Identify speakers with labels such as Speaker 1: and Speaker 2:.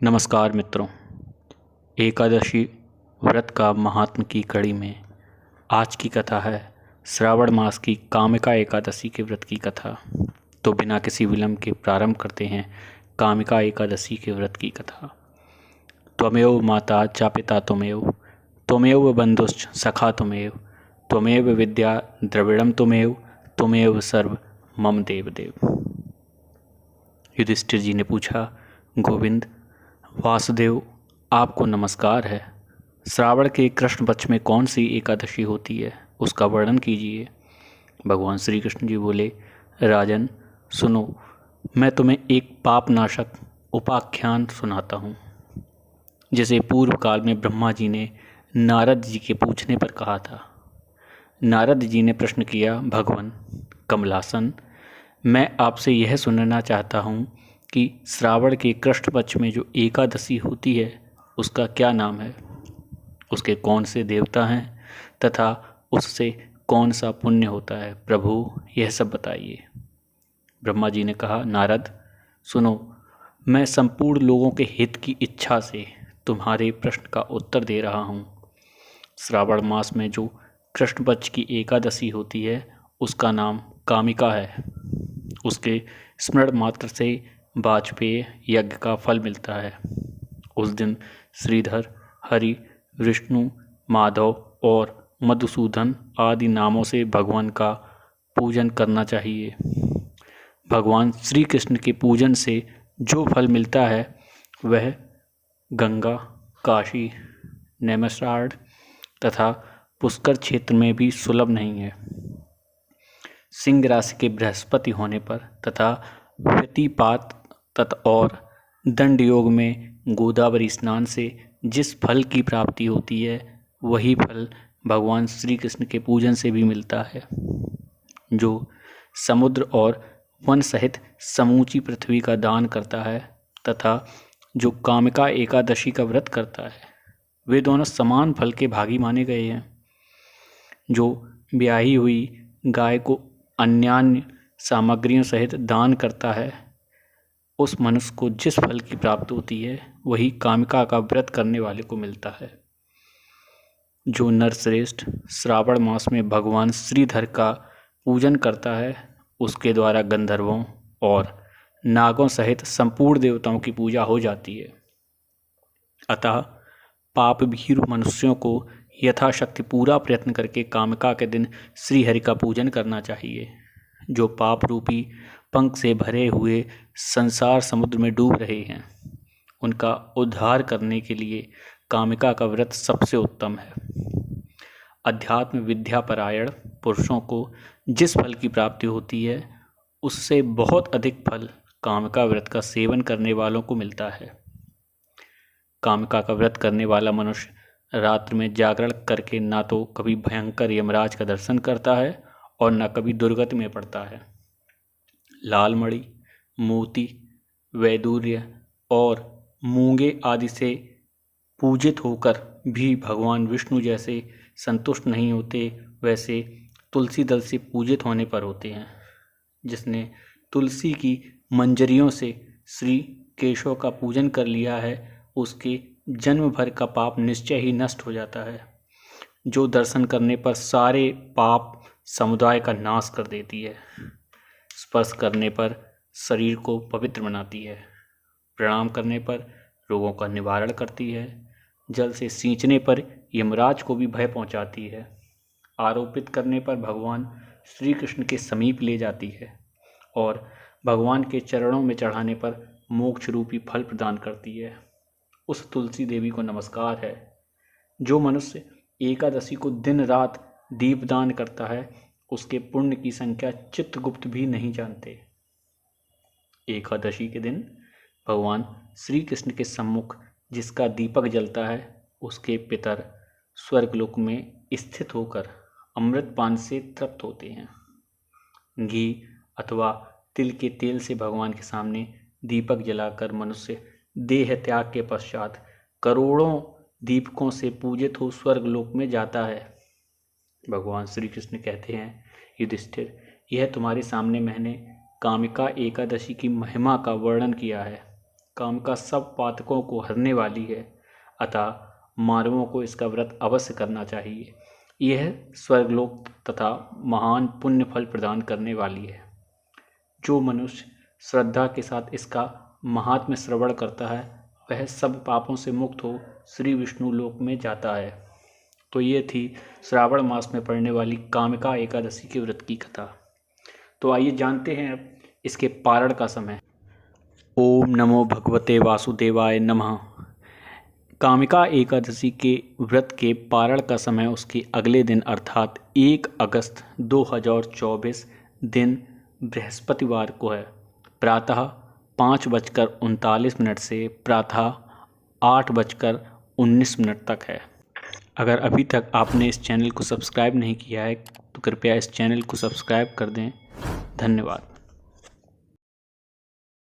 Speaker 1: नमस्कार मित्रों। एकादशी व्रत का महात्म की कड़ी में आज की कथा है श्रावण मास की कामिका एकादशी के व्रत की कथा। तो बिना किसी विलंब के प्रारंभ करते हैं कामिका एकादशी के व्रत की कथा। त्वमेव माता च पिता त्वमेव, त्वमेव बंधुश्च सखा त्वमेव, त्वमेव विद्या द्रविड़म त्वमेव, त्वमेव सर्व मम देवदेव। युधिष्ठिर जी ने पूछा, गोविंद वासुदेव, आपको नमस्कार है। श्रावण के कृष्ण पक्ष में कौन सी एकादशी होती है, उसका वर्णन कीजिए। भगवान श्री कृष्ण जी बोले, राजन सुनो, मैं तुम्हें एक पापनाशक उपाख्यान सुनाता हूँ, जिसे पूर्व काल में ब्रह्मा जी ने नारद जी के पूछने पर कहा था। नारद जी ने प्रश्न किया, भगवान कमलासन, मैं आपसे यह सुनना चाहता हूँ कि श्रावण के कृष्ण पक्ष में जो एकादशी होती है उसका क्या नाम है, उसके कौन से देवता हैं तथा उससे कौन सा पुण्य होता है। प्रभु यह सब बताइए। ब्रह्मा जी ने कहा, नारद सुनो, मैं संपूर्ण लोगों के हित की इच्छा से तुम्हारे प्रश्न का उत्तर दे रहा हूँ। श्रावण मास में जो कृष्ण पक्ष की एकादशी होती है उसका नाम कामिका है। उसके स्मरण मात्र से वाजपेय यज्ञ का फल मिलता है। उस दिन श्रीधर, हरि, विष्णु, माधव और मधुसूदन आदि नामों से भगवान का पूजन करना चाहिए। भगवान श्री कृष्ण के पूजन से जो फल मिलता है वह गंगा, काशी, नैमिषारण्य तथा पुष्कर क्षेत्र में भी सुलभ नहीं है। सिंह राशि के बृहस्पति होने पर तथा व्यतिपात और दंड योग में गोदावरी स्नान से जिस फल की प्राप्ति होती है वही फल भगवान श्री कृष्ण के पूजन से भी मिलता है। जो समुद्र और वन सहित समूची पृथ्वी का दान करता है तथा जो कामिका एकादशी का व्रत करता है, वे दोनों समान फल के भागी माने गए हैं। जो ब्याही हुई गाय को अन्यान्य सामग्रियों सहित दान करता है, उस मनुष्य को जिस फल की प्राप्ति होती है वही कामिका का व्रत करने वाले को मिलता है। जो नरश्रेष्ठ श्रावण मास में भगवान श्रीधर का पूजन करता है उसके द्वारा गंधर्वों और नागों सहित संपूर्ण देवताओं की पूजा हो जाती है। अतः पाप भीरु मनुष्यों को यथाशक्ति पूरा प्रयत्न करके कामिका के दिन श्रीहरि का पूजन करना चाहिए। जो पाप रूपी पंख से भरे हुए संसार समुद्र में डूब रहे हैं, उनका उद्धार करने के लिए कामिका का व्रत सबसे उत्तम है। अध्यात्म विद्या परायण पुरुषों को जिस फल की प्राप्ति होती है उससे बहुत अधिक फल कामिका व्रत का सेवन करने वालों को मिलता है। कामिका का व्रत करने वाला मनुष्य रात्र में जागरण करके ना तो कभी भयंकर यमराज का दर्शन करता है और न कभी दुर्गति में पड़ता है। लाल मणि, मोती, वैदूर्य और मूंगे आदि से पूजित होकर भी भगवान विष्णु जैसे संतुष्ट नहीं होते, वैसे तुलसी दल से पूजित होने पर होते हैं। जिसने तुलसी की मंजरियों से श्री केशव का पूजन कर लिया है उसके जन्म भर का पाप निश्चय ही नष्ट हो जाता है। जो दर्शन करने पर सारे पाप समुदाय का नाश कर देती है, स्पर्श करने पर शरीर को पवित्र बनाती है, प्रणाम करने पर रोगों का निवारण करती है, जल से सींचने पर यमराज को भी भय पहुंचाती है, आरोपित करने पर भगवान श्री कृष्ण के समीप ले जाती है और भगवान के चरणों में चढ़ाने पर मोक्ष रूपी फल प्रदान करती है। उस तुलसी देवी को नमस्कार है। जो मनुष्य एकादशी को दिन रात दीपदान करता है उसके पुण्य की संख्या चित्रगुप्त भी नहीं जानते। एकादशी के दिन भगवान श्री कृष्ण के सम्मुख जिसका दीपक जलता है उसके पितर स्वर्गलोक में स्थित होकर अमृत पान से तृप्त होते हैं। घी अथवा तिल के तेल से भगवान के सामने दीपक जलाकर मनुष्य देह त्याग के पश्चात करोड़ों दीपकों से पूजित हो स्वर्गलोक में जाता है। भगवान श्री कृष्ण कहते हैं, युधिष्ठिर, यह तुम्हारे सामने मैंने कामिका एकादशी की महिमा का वर्णन किया है। कामिका सब पातकों को हरने वाली है, अतः मानवों को इसका व्रत अवश्य करना चाहिए। यह स्वर्गलोक तथा महान पुण्य फल प्रदान करने वाली है। जो मनुष्य श्रद्धा के साथ इसका महात्म्य श्रवण करता है वह सब पापों से मुक्त हो श्री विष्णु लोक में जाता है। तो ये थी श्रावण मास में पड़ने वाली कामिका एकादशी के व्रत की कथा। तो आइए जानते हैं अब इसके पारण का समय। ओम नमो भगवते वासुदेवाय नमः। कामिका एकादशी के व्रत के पारण का समय उसके अगले दिन अर्थात 1 अगस्त 2024 दिन बृहस्पतिवार को है। प्रातः 5:39 से प्रातः 8:19 तक है। अगर अभी तक आपने इस चैनल को सब्सक्राइब नहीं किया है तो कृपया इस चैनल को सब्सक्राइब कर दें। धन्यवाद।